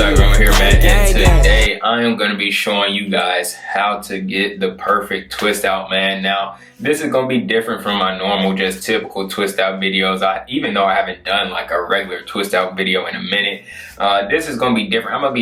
Instagram here, man, and today I am going to be showing you guys how to get the perfect twist out, man. Now, this is going to be different from my normal, just typical twist out videos. Even though I haven't done like a regular twist out video in a minute, this is going to be different. I'm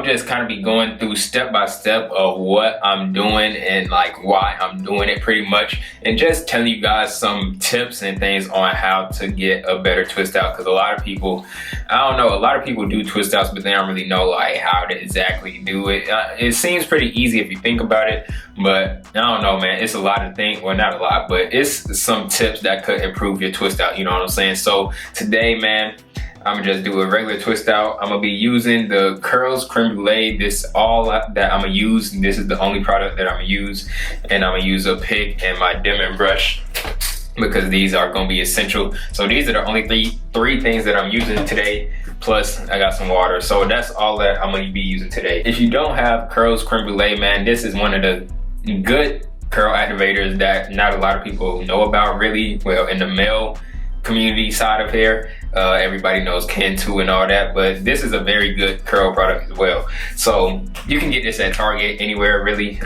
just kind of be going through step by step of what I'm doing and like why I'm doing it pretty much, and just telling you guys some tips and things on how to get a better twist out, because a lot of people, I don't know, a lot of people do twist outs, but they don't really know like how to exactly do it. It seems pretty easy if you think about it, but I don't know, man. It's a lot of things, well, not a lot, but it's some tips that could improve your twist out, you know what I'm saying? So today, man, I'm gonna just do a regular twist out. I'm gonna be using the Curls Creme Brulee. This all that I'm gonna use. This is the only product that I'm gonna use, and I'm gonna use a pick and my dimming brush, because these are going to be essential. So these are the only three things that I'm using today, plus I got some water. So that's all that I'm going to be using today. If you don't have Curls Creme Brulee, man, this is one of the good curl activators that not a lot of people know about, really. Well, in the male community side of hair, everybody knows Cantu and all that, but this is a very good curl product as well. So you can get this at Target, anywhere really.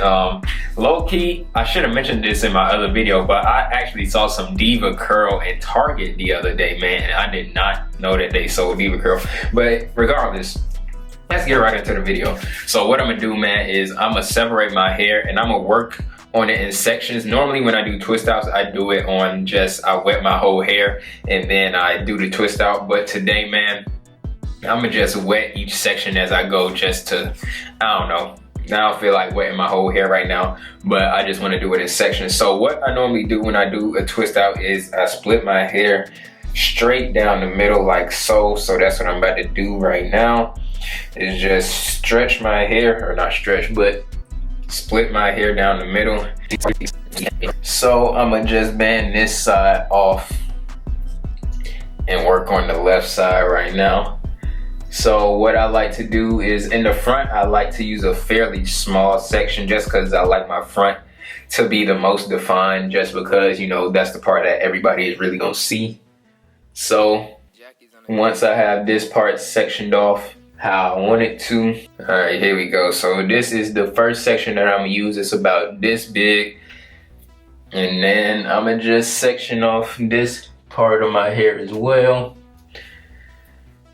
Low key, I should have mentioned this in my other video, but I actually saw some Diva Curl in Target the other day, man, and I did not know that they sold Diva Curl. But regardless, let's get right into the video. So what I'm gonna do, man, is I'm gonna separate my hair and I'm gonna work on it in sections. Normally when I do twist outs, I do it on I wet my whole hair and then I do the twist out. But today, man, I'm gonna just wet each section as I go, just to, I don't know, I don't feel like wetting my whole hair right now, but I just want to do it in sections. So what I normally do when I do a twist out is I split my hair straight down the middle like so. So that's what I'm about to do right now, is just stretch my hair, or not stretch, but split my hair down the middle. So I'm gonna just bend this side off and work on the left side right now. So what I like to do is, in the front, I like to use a fairly small section, just because I like my front to be the most defined, just because, you know, that's the part that everybody is really gonna see. So once I have this part sectioned off how I want it to, all right, here we go. So this is the first section that I'm gonna use. It's about this big, and then I'm gonna just section off this part of my hair as well.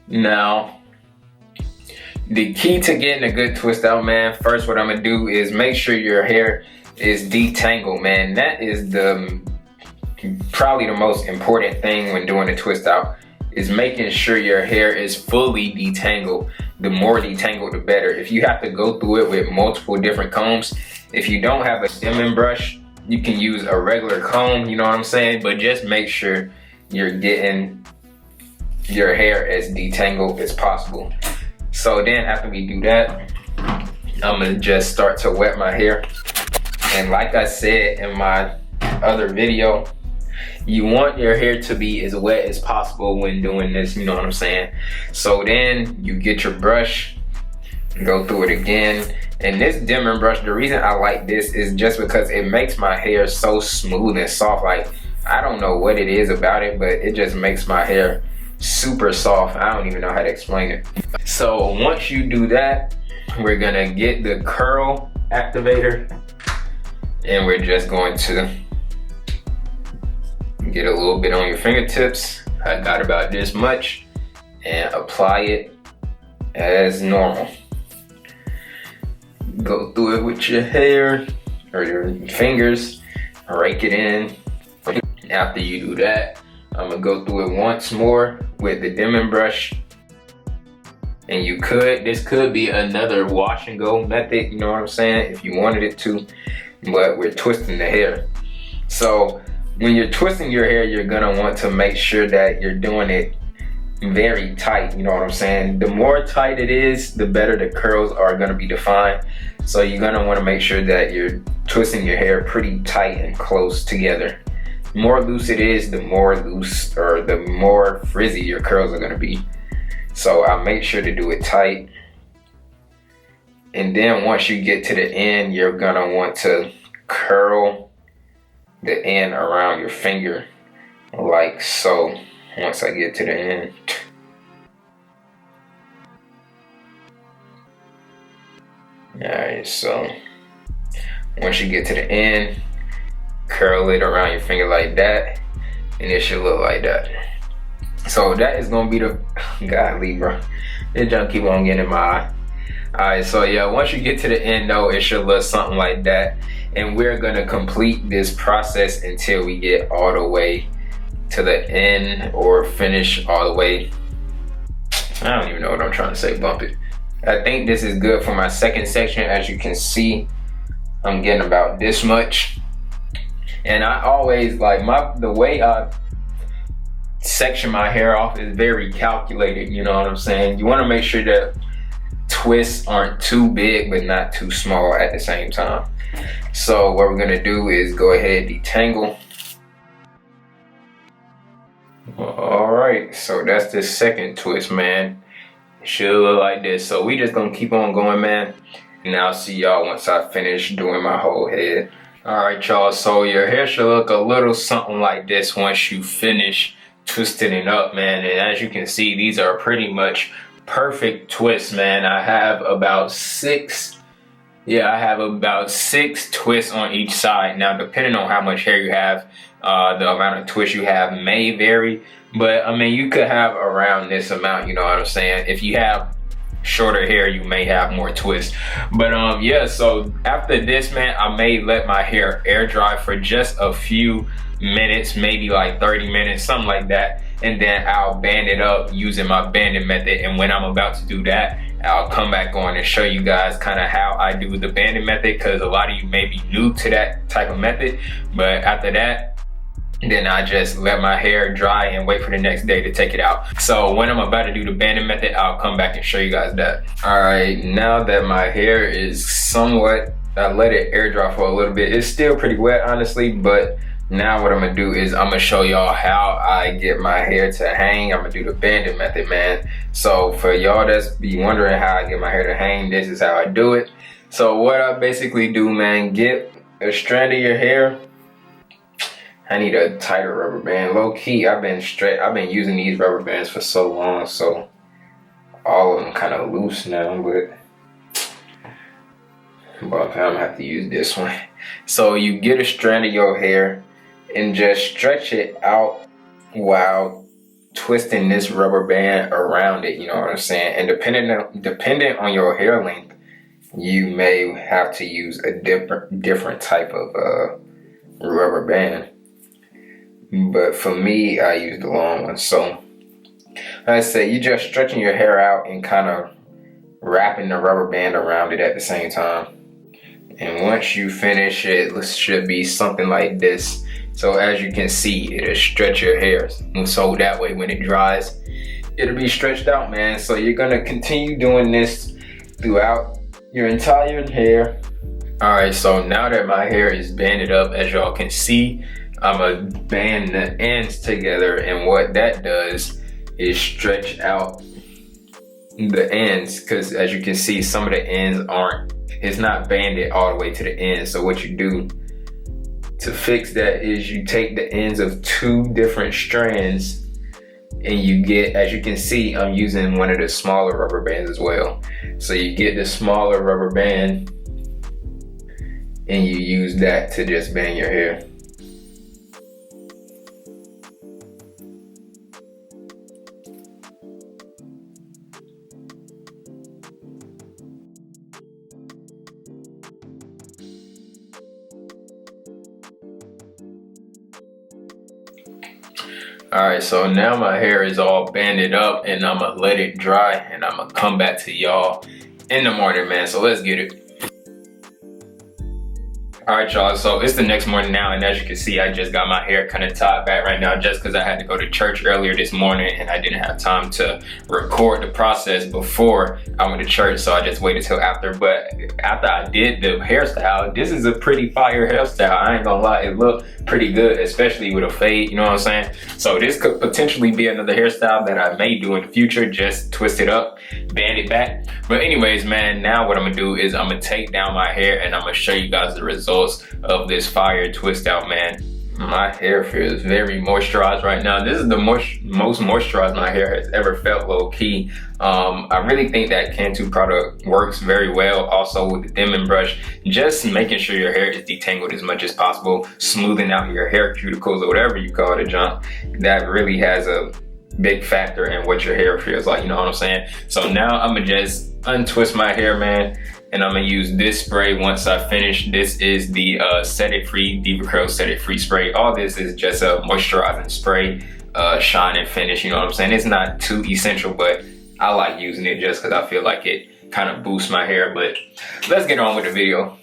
Now, the key to getting a good twist out, man, first what I'm gonna do is make sure your hair is detangled, man. That is probably the most important thing when doing a twist out, is making sure your hair is fully detangled. The more detangled, the better. If you have to go through it with multiple different combs, if you don't have a dimming brush, you can use a regular comb, you know what I'm saying? But just make sure you're getting your hair as detangled as possible. So then after we do that, I'm gonna just start to wet my hair. And like I said in my other video, you want your hair to be as wet as possible when doing this, you know what I'm saying? So then you get your brush, go through it again. And this dimming brush, the reason I like this is just because it makes my hair so smooth and soft. Like, I don't know what it is about it, but it just makes my hair super soft. I don't even know how to explain it. So once you do that, we're gonna get the curl activator, and we're just going to get a little bit on your fingertips. I got about this much, and apply it as normal. Go through it with your hair or your fingers, rake it in. After you do that, I'm gonna go through it once more with the dimming brush. And this could be another wash and go method, you know what I'm saying, if you wanted it to, but we're twisting the hair. So when you're twisting your hair, you're gonna want to make sure that you're doing it very tight, you know what I'm saying? The more tight it is, the better the curls are gonna be defined. So you're gonna wanna make sure that you're twisting your hair pretty tight and close together. The more loose it is, the more loose, or the more frizzy your curls are gonna be. So I make sure to do it tight. And then once you get to the end, you're gonna want to curl the end around your finger like so. Once I get to the end, right, so once you get to the end, curl it around your finger like that, and it should look like that. So that is gonna be the, godly bro, this junk keep on getting in my eye. Alright, so yeah, once you get to the end though, it should look something like that. And we're gonna complete this process until we get all the way to the end, or finish all the way. I don't even know what I'm trying to say, bump it. I think this is good for my second section. As you can see, I'm getting about this much. And I always like the way I section my hair off is very calculated, you know what I'm saying? You wanna make sure that twists aren't too big but not too small at the same time. So what we're gonna do is go ahead and detangle. All right, so that's the second twist, man. It should look like this. So we just gonna keep on going, man, and I'll see y'all once I finish doing my whole head. All right, y'all, so your hair should look a little something like this once you finish twisting it up, man. And as you can see, these are pretty much perfect twists, man. I have about six twists on each side. Now, depending on how much hair you have, the amount of twists you have may vary, but I mean, you could have around this amount, you know what I'm saying? If you have shorter hair, you may have more twists. But yeah, so after this, man, I may let my hair air dry for just a few minutes, maybe like 30 minutes, something like that, and then I'll band it up using my banding method. And when I'm about to do that, I'll come back on and show you guys kind of how I do the banding method, because a lot of you may be new to that type of method. But after that, then I just let my hair dry and wait for the next day to take it out. So when I'm about to do the banding method, I'll come back and show you guys that. All right, now that my hair is somewhat, I let it air dry for a little bit. It's still pretty wet, honestly, but now what I'm gonna do is I'm gonna show y'all how I get my hair to hang. I'm gonna do the banding method, man. So for y'all that's be wondering how I get my hair to hang, this is how I do it. So what I basically do, man, get a strand of your hair. I need a tighter rubber band. Low key, I've been using these rubber bands for so long, so all of them kind of loose now, but I'm gonna have to use this one. So you get a strand of your hair and just stretch it out while twisting this rubber band around it, you know what I'm saying? And depending on your hair length, you may have to use a different type of rubber band. But for me, I use the long one. So like I said, you're just stretching your hair out and kind of wrapping the rubber band around it at the same time. And once you finish it, it should be something like this. So as you can see, it'll stretch your hair. So that way when it dries, it'll be stretched out, man. So you're gonna continue doing this throughout your entire hair. All right, so now that my hair is banded up, as y'all can see, I'm gonna band the ends together, and what that does is stretch out the ends, because as you can see, some of the ends it's not banded all the way to the end. So what you do to fix that is you take the ends of two different strands, and you get, as you can see, I'm using one of the smaller rubber bands as well. So you get the smaller rubber band and you use that to just band your hair. All right, so now my hair is all banded up and I'm gonna let it dry and I'm gonna come back to y'all in the morning, man. So let's get it. All right, y'all, so it's the next morning now, and as you can see, I just got my hair kind of tied back right now just because I had to go to church earlier this morning and I didn't have time to record the process before I went to church, so I just waited till after. But after I did the hairstyle, this is a pretty fire hairstyle. I ain't gonna lie, it looked pretty good, especially with a fade, you know what I'm saying? So this could potentially be another hairstyle that I may do in the future, just twist it up, band it back. But anyways, man, now what I'm gonna do is I'm gonna take down my hair and I'm gonna show you guys the results of this fire twist out, man. My hair feels very moisturized right now. This is the most moisturized my hair has ever felt, low key. I really think that Cantu product works very well. Also with the Denman brush, just making sure your hair is detangled as much as possible, smoothing out your hair cuticles or whatever you call it, John. That really has a big factor in what your hair feels like, you know what I'm saying? So now I'm gonna just untwist my hair, man, and I'm gonna use this spray once I finish. This is the Set It Free DevaCurl Set It Free spray. All this is just a moisturizing spray, shine and finish, you know what I'm saying? It's not too essential, but I like using it just because I feel like it kind of boosts my hair. But let's get on with the video.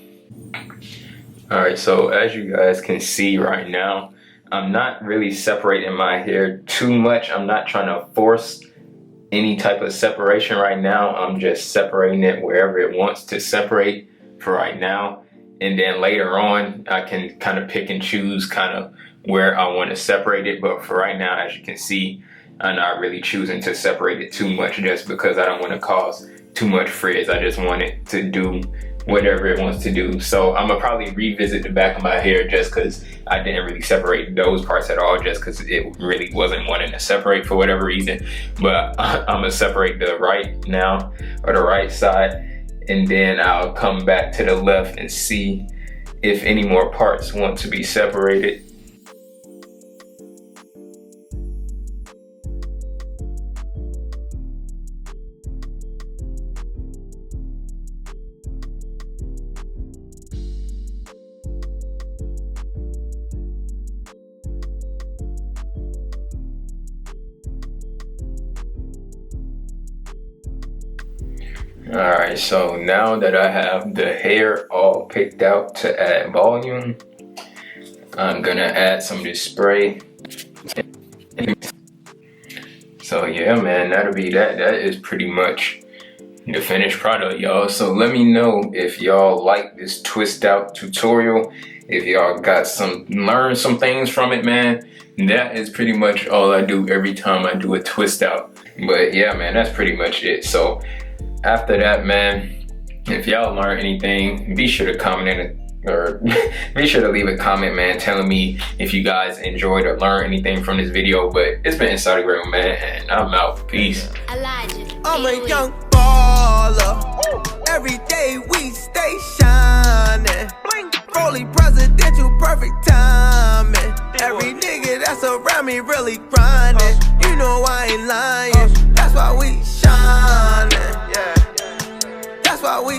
All right, so as you guys can see right now, I'm not really separating my hair too much. I'm not trying to force any type of separation right now. I'm just separating it wherever it wants to separate for right now. And then later on, I can kind of pick and choose kind of where I want to separate it. But for right now, as you can see, I'm not really choosing to separate it too much just because I don't want to cause too much frizz. I just want it to do whatever it wants to do. So I'm gonna probably revisit the back of my hair just because I didn't really separate those parts at all, just because it really wasn't wanting to separate for whatever reason. But I'm gonna separate the right now, or the right side, and then I'll come back to the left and see if any more parts want to be separated. Alright, so now that I have the hair all picked out to add volume, I'm gonna add some of this spray. So yeah, man, that'll be that. That is pretty much the finished product, y'all. So let me know if y'all like this twist out tutorial, if y'all got learned some things from it, man. That is pretty much all I do every time I do a twist out. But yeah, man, that's pretty much it. So after that, man, if y'all learn anything, be sure to comment in it, or be sure to leave a comment, man, telling me if you guys enjoyed or learned anything from this video. But it's been Instagram, man, and I'm out. Peace. I'm a young baller. Every day we stay shining. Fully presidential, perfect timing. Every nigga that's around me really grinding. You know I ain't lying. That's why we shining. That's why we